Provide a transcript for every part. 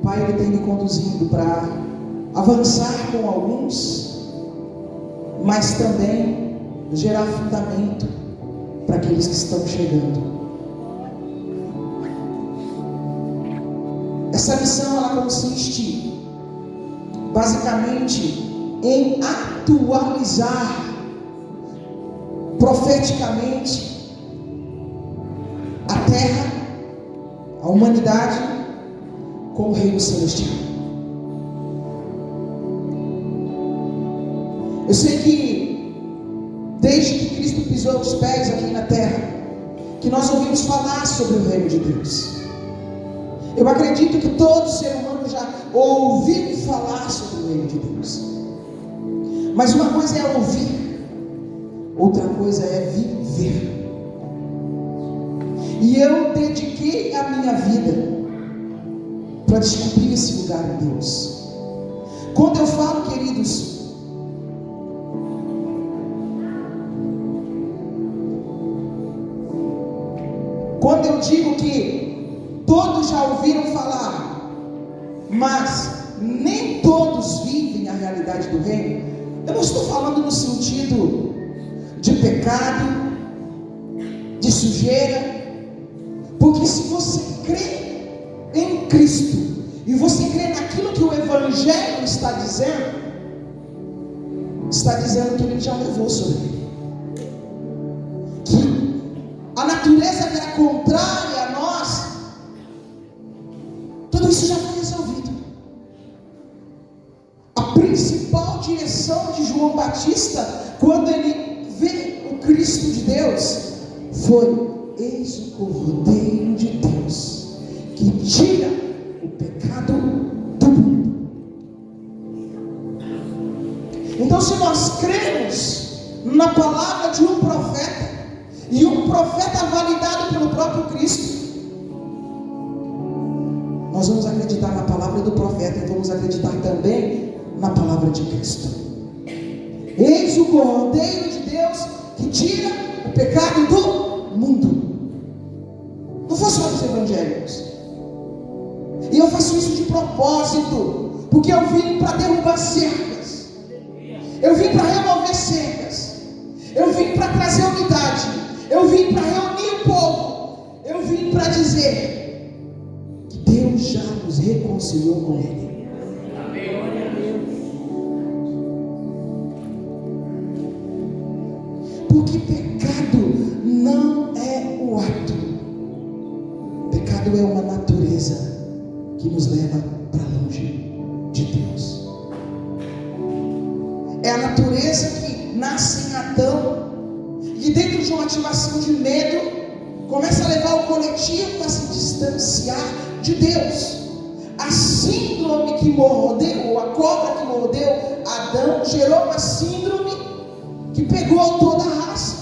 Pai, Ele tem me conduzido para avançar com alguns, mas também gerar fundamento para aqueles que estão chegando. Essa missão, ela consiste basicamente em atualizar profeticamente a terra, a humanidade, com o reino celestial. Eu sei que desde que Cristo pisou os pés aqui na terra, que nós ouvimos falar sobre o reino de Deus. Eu acredito que todo ser humano já ouviu falar sobre o reino de Deus. Mas uma coisa é ouvir, outra coisa é viver. E eu dediquei a minha vida para descobrir esse lugar em Deus. Quando eu falo, queridos, quando eu digo que todos já ouviram falar, mas nem todos vivem a realidade do reino, eu não estou falando no sentido de pecado, de sujeira, porque se você crê em Cristo e você crê naquilo que o Evangelho está dizendo que Ele já levou sobre ele, que a natureza que é contrária a nós, tudo isso já foi resolvido. A principal direção de João Batista, quando ele vê o Cristo de Deus, foi: eis o Cordeiro de Deus, que tira o pecado do mundo. Então, se nós cremos na palavra de um profeta, e um profeta validado pelo próprio Cristo, nós vamos acreditar na palavra do profeta e vamos acreditar também na palavra de Cristo. Eis o Cordeiro de Deus que tira o pecado do mundo. Não foi só dos evangélicos. E eu faço isso de propósito, porque eu vim para derrubar cercas, eu vim para remover cercas, eu vim para trazer unidade, eu vim para reunir o povo, eu vim para dizer que Deus já nos reconciliou com Ele. Porque pecado não é o ato, pecado é uma natureza que nos leva para longe de Deus. É a natureza que nasce em Adão, e dentro de uma ativação de medo, começa a levar o coletivo a se distanciar de Deus. A síndrome que mordeu, a cobra que mordeu Adão, gerou uma síndrome que pegou toda a raça.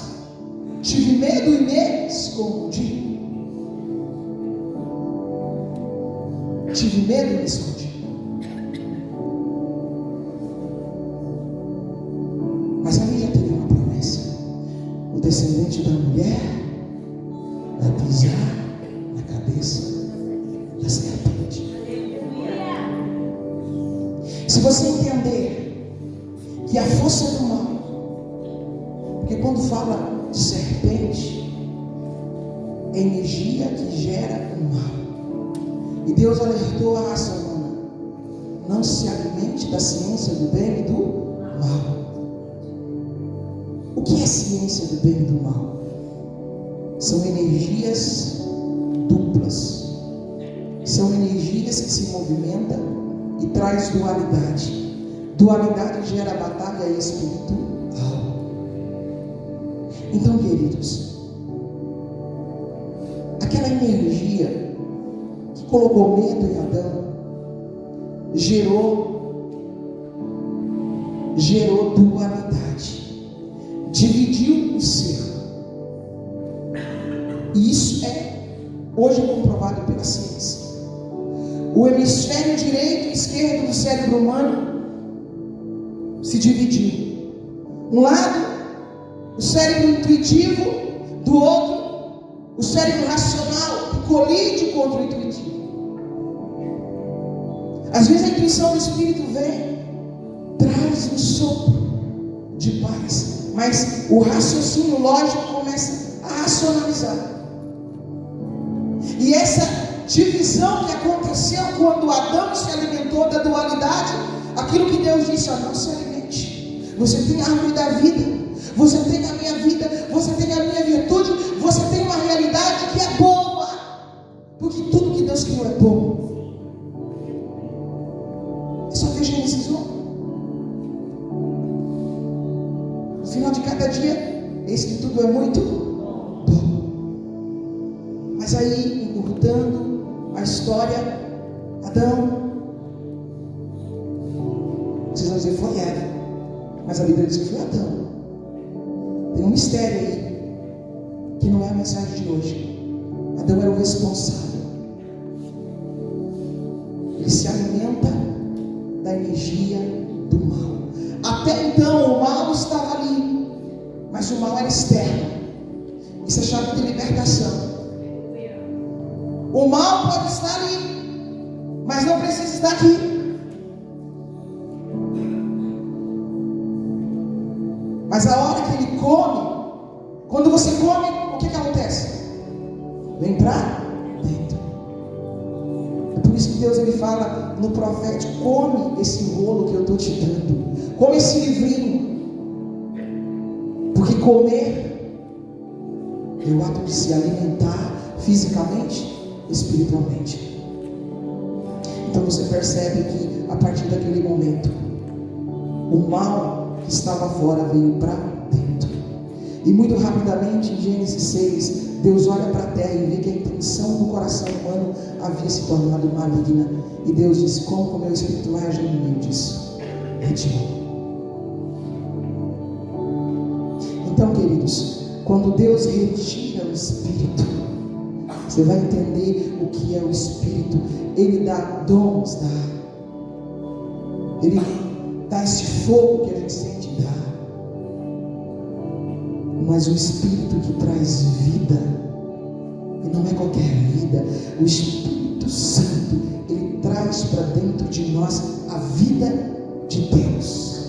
Tive medo e me escondi. Tive medo e me escondi. Mas ali já teve uma promessa: o descendente da mulher vai pisar na cabeça da serpente. Se você entender que a força do mal, porque quando fala de serpente, é energia que gera o mal. E Deus alertou a raça humana: não se alimente da ciência do bem e do mal. O que é ciência do bem e do mal? São energias duplas, são energias que se movimentam e traz dualidade. Dualidade gera batalha espiritual. Então, queridos, aquela energia que colocou medo em Adão gerou dualidade, dividiu o ser. E isso é hoje comprovado pela ciência. O hemisfério direito e esquerdo do cérebro humano se dividiu. Um lado, o cérebro intuitivo; do outro, o cérebro racional, que colide contra o intuitivo. Às vezes a intuição do Espírito vem, traz um sopro de paz, mas o raciocínio lógico começa a racionalizar. E essa divisão que aconteceu quando Adão se alimentou da dualidade, aquilo que Deus disse: não se alimente. Você tem a árvore da vida, você tem a minha vida, você tem a minha virtude, você tem uma realidade que é boa, porque tudo que Deus criou é bom. É só ver Gênesis 1. No final de cada dia, eis que tudo é muito bom. Mas aí, encurtando a história, Adão, vocês vão dizer foi Eva, mas a Bíblia diz que foi Adão. Tem um mistério aí, que não é a mensagem de hoje. Adão era o responsável. Ele se alimenta da energia do mal. Até então o mal estava ali, mas o mal era externo. Isso é chave de libertação. O mal pode estar ali, mas não precisa estar aqui. Mas a hora que ele come, quando você come, o que acontece? Vem para dentro. É por isso que Deus ele fala no profético: come esse rolo que eu estou te dando, come esse livrinho, porque comer é o ato de se alimentar fisicamente, espiritualmente. Então você percebe que a partir daquele momento, o mal que estava fora veio para dentro. E muito rapidamente, em Gênesis 6, Deus olha para a terra e vê que a intenção do coração humano havia se tornado maligna. E Deus disse: como que o meu espírito vai agir no meio disso? Retiro. Então, queridos, quando Deus retira o espírito, você vai entender o que é o espírito. Ele dá dons, ele dá esse fogo que a gente sente, mas o Espírito que traz vida, e não é qualquer vida, o Espírito Santo, ele traz para dentro de nós a vida de Deus.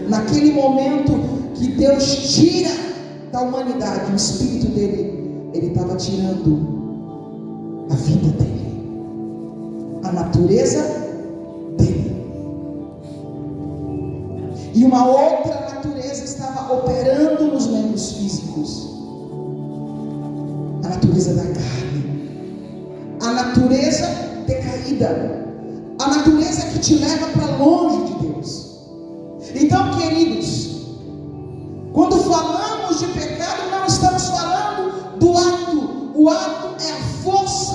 Naquele momento que Deus tira da humanidade o Espírito dele, ele estava tirando a vida dele, a natureza dele, e uma outra natureza estava operando nos membros físicos. A natureza da carne, a natureza decaída, a natureza que te leva para longe de Deus. Então, queridos, quando falamos de pecado, não estamos falando do ato. O ato é a força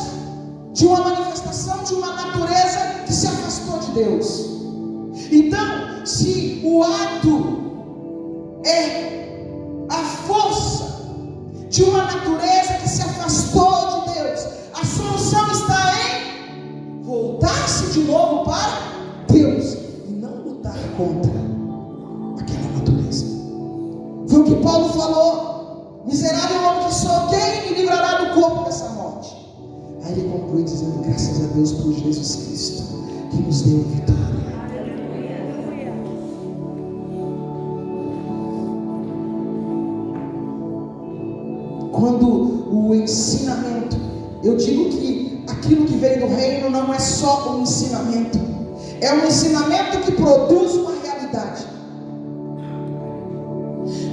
de uma manifestação de uma natureza que se afastou de Deus. Então, se o ato é a força de uma natureza que se afastou de Deus, a solução está em voltar-se de novo para Deus e não lutar contra aquela natureza. Foi o que Paulo falou: miserável homem que sou, quem me livrará do corpo dessa morte? Aí ele conclui dizendo: graças a Deus por Jesus Cristo, que nos deu a vitória. Quando o ensinamento, eu digo que aquilo que vem do reino não é só um ensinamento, é um ensinamento que produz uma realidade.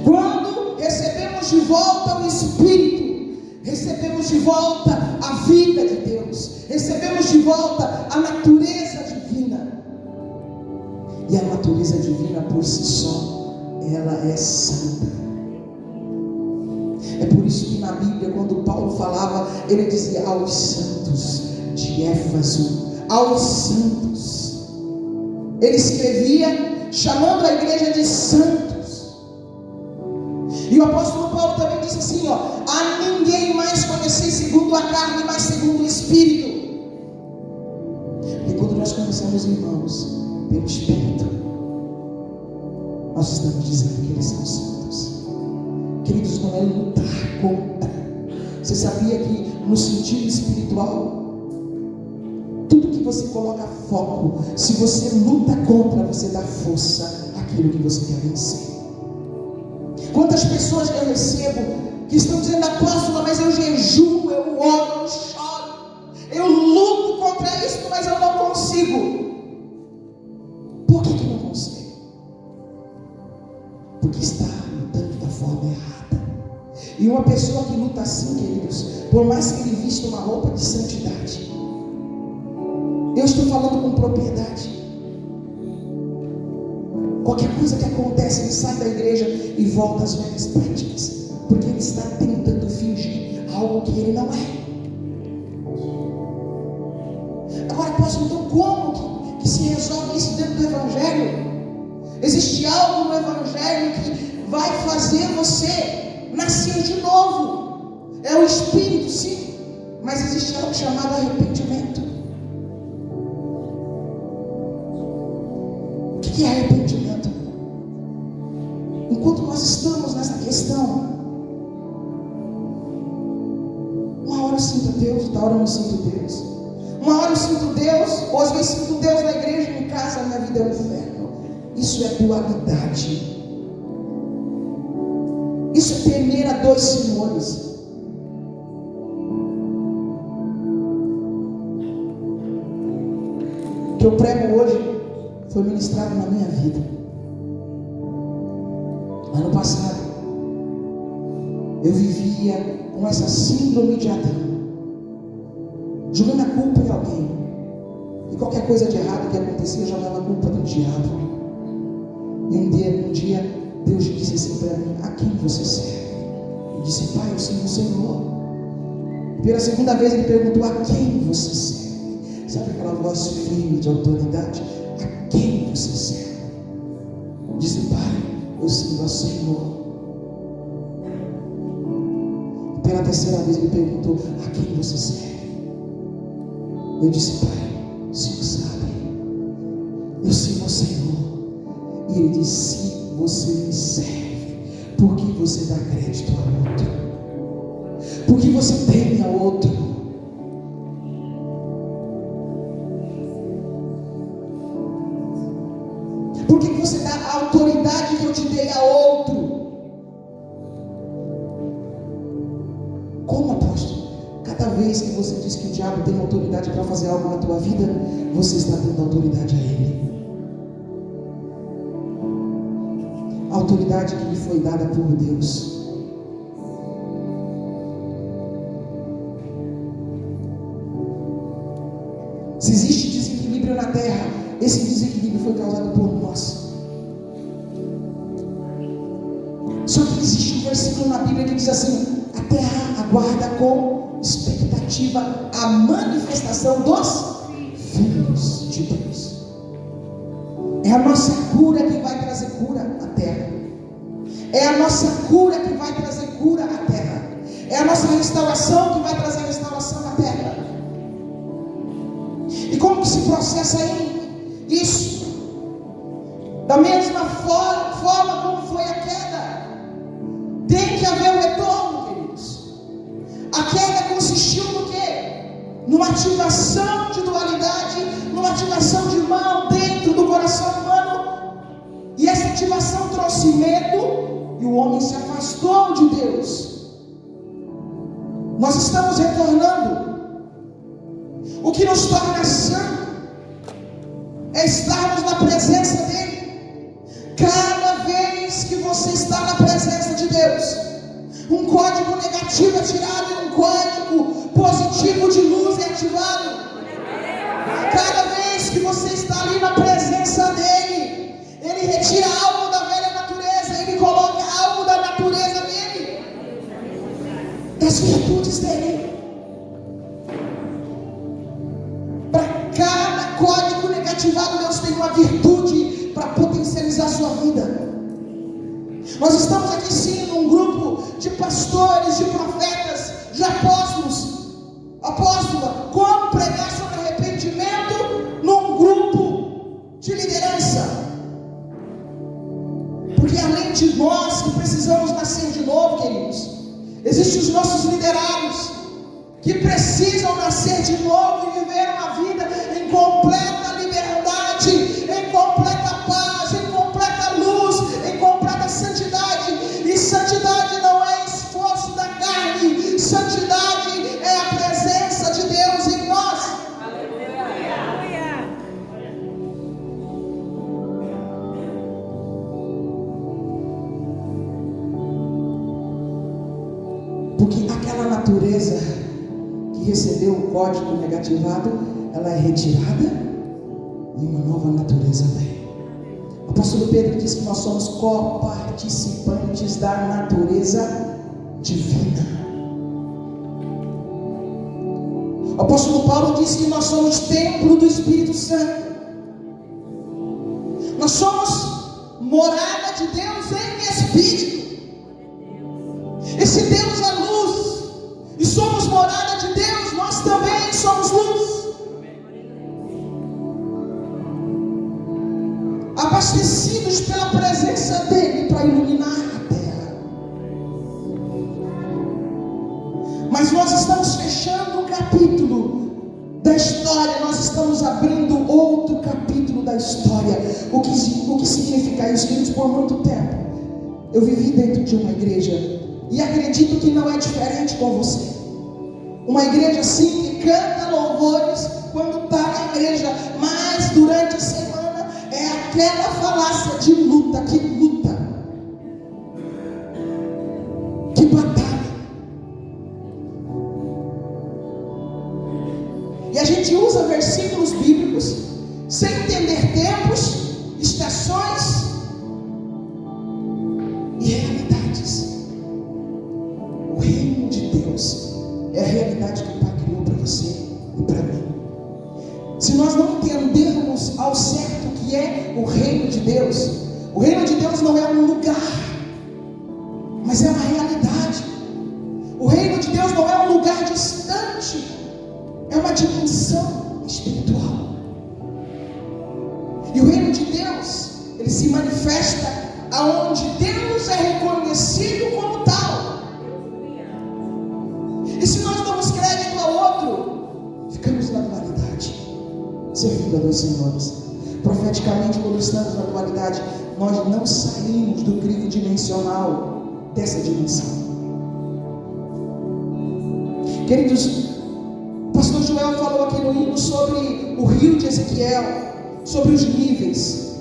Quando recebemos de volta o Espírito, recebemos de volta a vida de Deus, recebemos de volta a natureza divina. E a natureza divina por si só, ela é santa. É por isso que na Bíblia, quando Paulo falava, ele dizia aos santos de Éfeso, aos santos. Ele escrevia chamando a igreja de santos. E o apóstolo Paulo também disse assim: a ninguém mais conhecer segundo a carne, mas segundo o Espírito. E quando nós conhecemos irmãos pelo Espírito, nós estamos dizendo que eles são santos. Queridos, não é lutar contra. Você sabia que no sentido espiritual, tudo que que você coloca foco, se você luta contra, você dá força àquilo que você quer vencer. Quantas pessoas que eu recebo que estão dizendo: apóstolo, mas eu jejuo, eu oro, eu choro, eu luto contra isso, mas eu não consigo. Por que não consegue? Porque está lutando da forma errada. E uma pessoa que luta assim, queridos, por mais que ele vista uma roupa de santidade, eu estou falando com propriedade. Qualquer coisa que acontece, ele sai da igreja e volta às velhas práticas, porque ele está tentando fingir algo que ele não é. Agora, apóstolo, então como que se resolve isso dentro do Evangelho? Existe algo no Evangelho que vai fazer você nascer de novo. É o Espírito, sim, mas existe algo chamado arrependimento. O que é arrependimento? Enquanto nós estamos nessa questão, uma hora eu sinto Deus, outra hora eu não sinto Deus. Uma hora eu sinto Deus, ou às vezes sinto Deus na igreja e em casa a minha vida é um inferno. Isso é dualidade. Isso é temer a dois senhores. O que eu prego hoje foi ministrado na minha vida. Ano passado, eu vivia com essa síndrome de Adão, jogando a culpa em alguém. E qualquer coisa de errado que acontecia, eu jogava a culpa do diabo. E um dia Deus disse assim para mim: a quem você serve? Eu disse: Pai, eu sirvo o Senhor. Pela segunda vez ele perguntou: a quem você serve? Sabe aquela voz firme de autoridade? A quem você serve? Eu disse: Pai, eu sirvo ao Senhor. Pela terceira vez ele perguntou: a quem você serve? Eu disse: Pai, o Senhor sabe, eu sirvo ao Senhor. E ele disse: se você me serve, por que você dá crédito a outro? Por que você teme a outro? Por que você dá a autoridade que eu te dei a outro? Como, apóstolo? Cada vez que você diz que o diabo tem autoridade para fazer algo na tua vida, você está dando autoridade a ele. A autoridade que lhe foi dada por Deus. Se existe desequilíbrio na terra, esse desequilíbrio foi causado por nós. Só que existe um versículo na Bíblia que diz assim: a terra aguarda com expectativa a manifestação dos filhos de Deus. É a nossa cura que vai trazer cura à terra. É a nossa cura que vai trazer cura à terra. É a nossa restauração que vai trazer restauração à terra. E como que se processa aí isso? Da mesma forma como foi a queda, tem que haver um retorno, queridos. A queda consistiu no quê? Numa ativação de dualidade, numa ativação de mal dentro do coração humano. E essa ativação trouxe medo, e o homem se afastou de Deus. Nós estamos retornando. O que nos torna santo é estarmos na presença dele. Cada vez que você está na presença de Deus, um código negativo é tirado e um código positivo de luz é ativado. Cada vez que você está ali na presença dele, ele retira algo da velha natureza, ele coloca algo da natureza dele, das virtudes dele. Para cada código negativado, Deus tem uma virtude para potencializar a sua vida. Nós estamos aqui sim num grupo de pastores, de profetas, de apóstolos. Apóstola, como pregar sobre arrependimento num grupo de liderança? Porque além de nós que precisamos nascer de novo, queridos, existem os nossos liderados que precisam nascer de novo e viver uma vida em natureza que recebeu o código negativado, ela é retirada e uma nova natureza vem. O apóstolo Pedro diz que nós somos coparticipantes da natureza divina. O apóstolo Paulo diz que nós somos templo do Espírito Santo. Nós somos morada de Deus em Espírito. Esse Deus é luz, e somos morada de Deus, nós também somos luz. Abastecidos pela presença dele para iluminar a terra. Mas nós estamos fechando um capítulo da história, nós estamos abrindo outro capítulo da história. O que significa isso, queridos? Por muito tempo eu vivi dentro de uma igreja, e acredito que não é diferente com você. Uma igreja assim que canta louvores quando está na igreja, mas durante a semana é aquela falácia de luta, que luta, que batalha. E a gente usa versículos bíblicos sem entender tempos, estações e realidades. O reino de Deus é a realidade que o Pai criou para você e para mim. Se nós não entendermos ao certo o que é o reino de Deus, o reino de Deus não é um lugar, mas é uma realidade. O reino de Deus não é um lugar distante, é uma dimensão espiritual. E o reino de Deus, ele se manifesta aonde Deus é reconhecido como tal. E se nós damos crédito ao outro, ficamos na dualidade, servindo a dois senhores. Profeticamente, quando estamos na dualidade, nós não saímos do crivo dimensional dessa dimensão. Queridos, o pastor Joel falou aqui no hino sobre o rio de Ezequiel, sobre os níveis.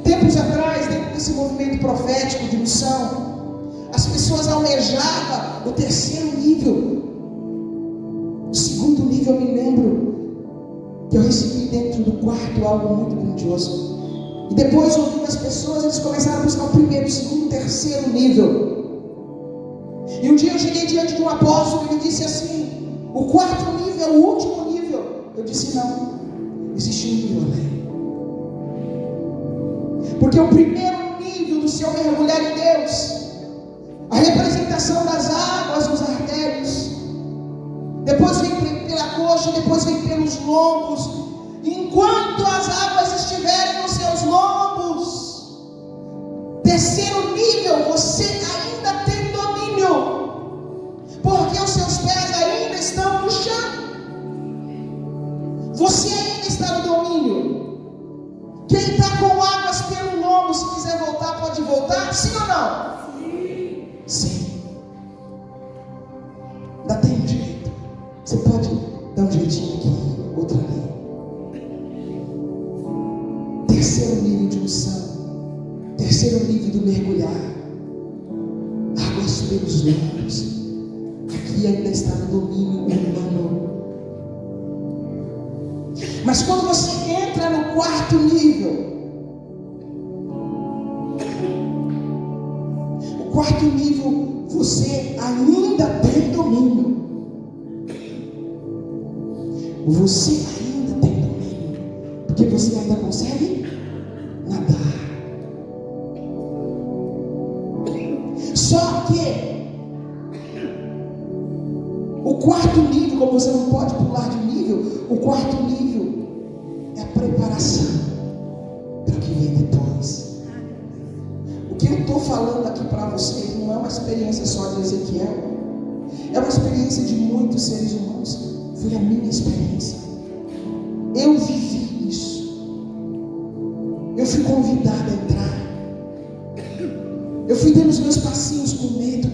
Tempos atrás, dentro desse movimento profético de unção, as pessoas almejavam o terceiro nível. O segundo nível, eu me lembro que eu recebi dentro do quarto algo muito grandioso. E depois, ouvindo as pessoas, eles começaram a buscar o primeiro, o segundo, o terceiro nível. E um dia eu cheguei diante de um apóstolo e ele disse assim: o quarto nível é o último nível. Eu disse: não, existe um nível além. Porque o primeiro nível do seu mergulhar em Deus, a representação das águas nos artérios, depois vem pela coxa, depois vem pelos lombos. Enquanto as águas estiverem nos seus lombos, terceiro nível, você ainda tem domínio, porque os seus pés ainda estão no chão. Você ainda está no domínio. Quem está com águas pelo lombo, se quiser voltar, pode voltar? Sim ou não? Sim. Ainda tem um jeito. Você pode dar um jeitinho aqui, outro ali. Terceiro nível de unção, terceiro nível do mergulhar, águas pelos lombos. Aqui ainda está no domínio humano. Mas quando você entra no quarto nível, o quarto nível, você ainda tem domínio. Você ainda tem domínio, porque você ainda consegue nadar. Só que o quarto nível, como você não pode pular de nível, o quarto nível é a preparação para o que vem depois. O que eu estou falando aqui para vocês não é uma experiência só de Ezequiel, é uma experiência de muitos seres humanos. Foi a minha experiência. Eu vivi isso. Eu fui convidado a entrar. Eu fui dando os meus passinhos com medo.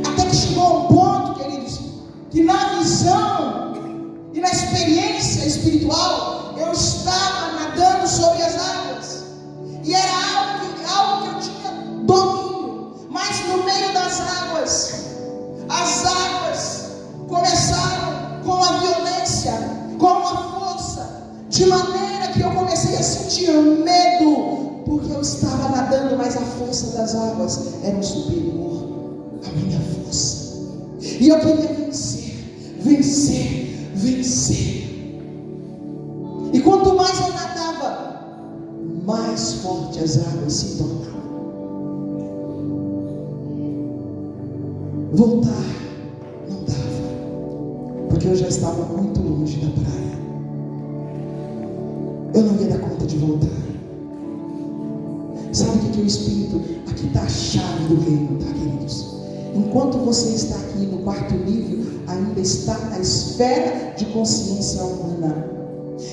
Até que chegou a um ponto, queridos, que na visão e na experiência espiritual, eu estava nadando sobre as águas. E era algo que eu tinha domínio. Mas no meio das águas, força das águas era superior à minha força. E eu queria vencer. E quanto mais eu nadava, mais forte as águas se tornavam. Voltar não dava, porque eu já estava muito longe da praia. Eu não ia dar conta de voltar. Sabe o que é o Espírito? Aqui está a chave do reino, tá, queridos? Enquanto você está aqui no quarto nível, ainda está na esfera de consciência humana.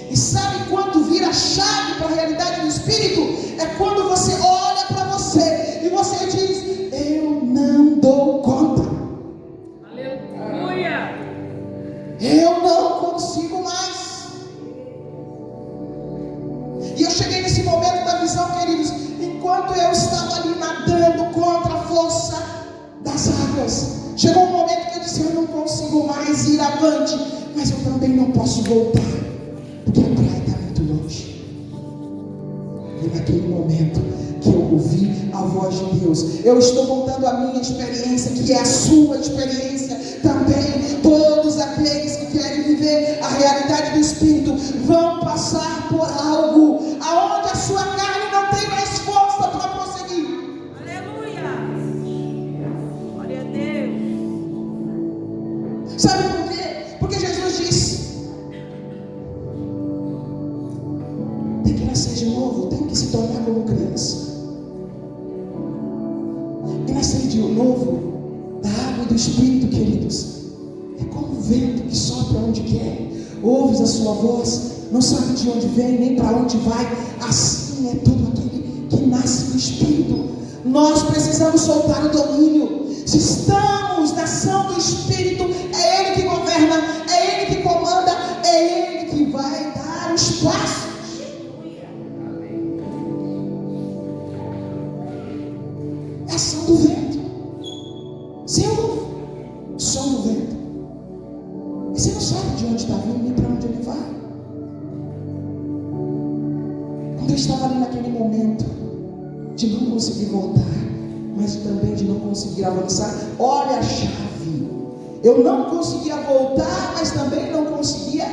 E sabe quando vira a chave para a realidade do Espírito? É quando você olha para você e você diz: eu não dou conta. Aleluia! Eu não consigo mais. E eu cheguei nesse momento da visão, queridos, enquanto eu estava ali nadando contra a força das águas, chegou um momento que eu disse: eu não consigo mais ir avante, mas eu também não posso voltar, porque a praia está muito longe. E naquele momento que eu ouvi a voz de Deus, eu estou contando a minha experiência, que é a sua experiência também. Todos aqueles que querem viver a realidade do Espírito vão passar por algo aonde a sua carne não tem mais força para prosseguir. Aleluia! Glória a Deus! Sabe por quê? Porque Jesus disse: tem que nascer de novo, tem que se tornar como criança. E nascer de novo da água e do Espírito, queridos, é como o vento que sopra onde quer. Ouves a sua voz, não sabe de onde vem nem para onde vai. Assim é todo aquele que nasce do Espírito. Nós precisamos soltar o domínio. Se estamos na ação do Espírito, é Ele que governa, é Ele que comanda, é Ele que vai dar os passos. É ação do vento. Você ouve o som do vento, e você não sabe de onde está vindo nem para onde ele vai. Quando eu estava ali naquele momento de não conseguir voltar, mas também de não conseguir avançar, olha a chave. Eu não conseguia voltar, mas também não conseguia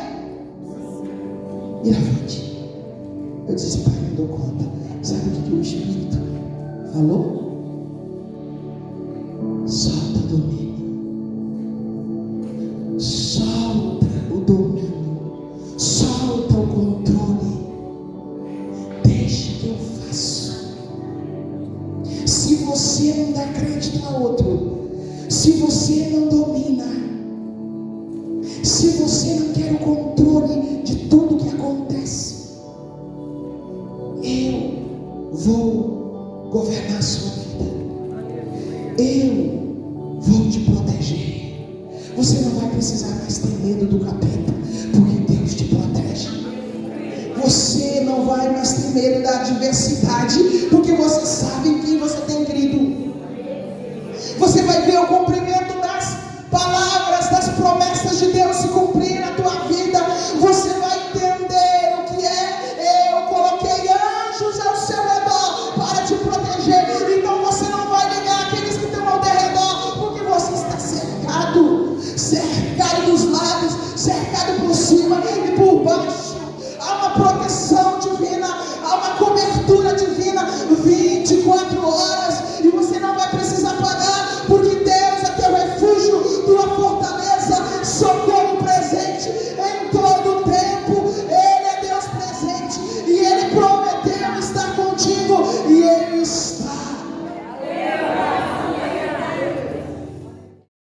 ir avante. Eu disse: pai, não dou conta. Sabe o que o Espírito falou? Solta o domínio. Solta o domínio. Solta o controle. Deixa que eu faço. Se você não dá crédito a outro, se você não domina, se você não quer o controle de tudo que acontece, eu vou governar a sua vida. Eu vou te proteger. Você não vai precisar mais ter medo do capeta, porque Deus te protege. Você não vai mais ter medo da adversidade, porque você sabe em quem você tem crido.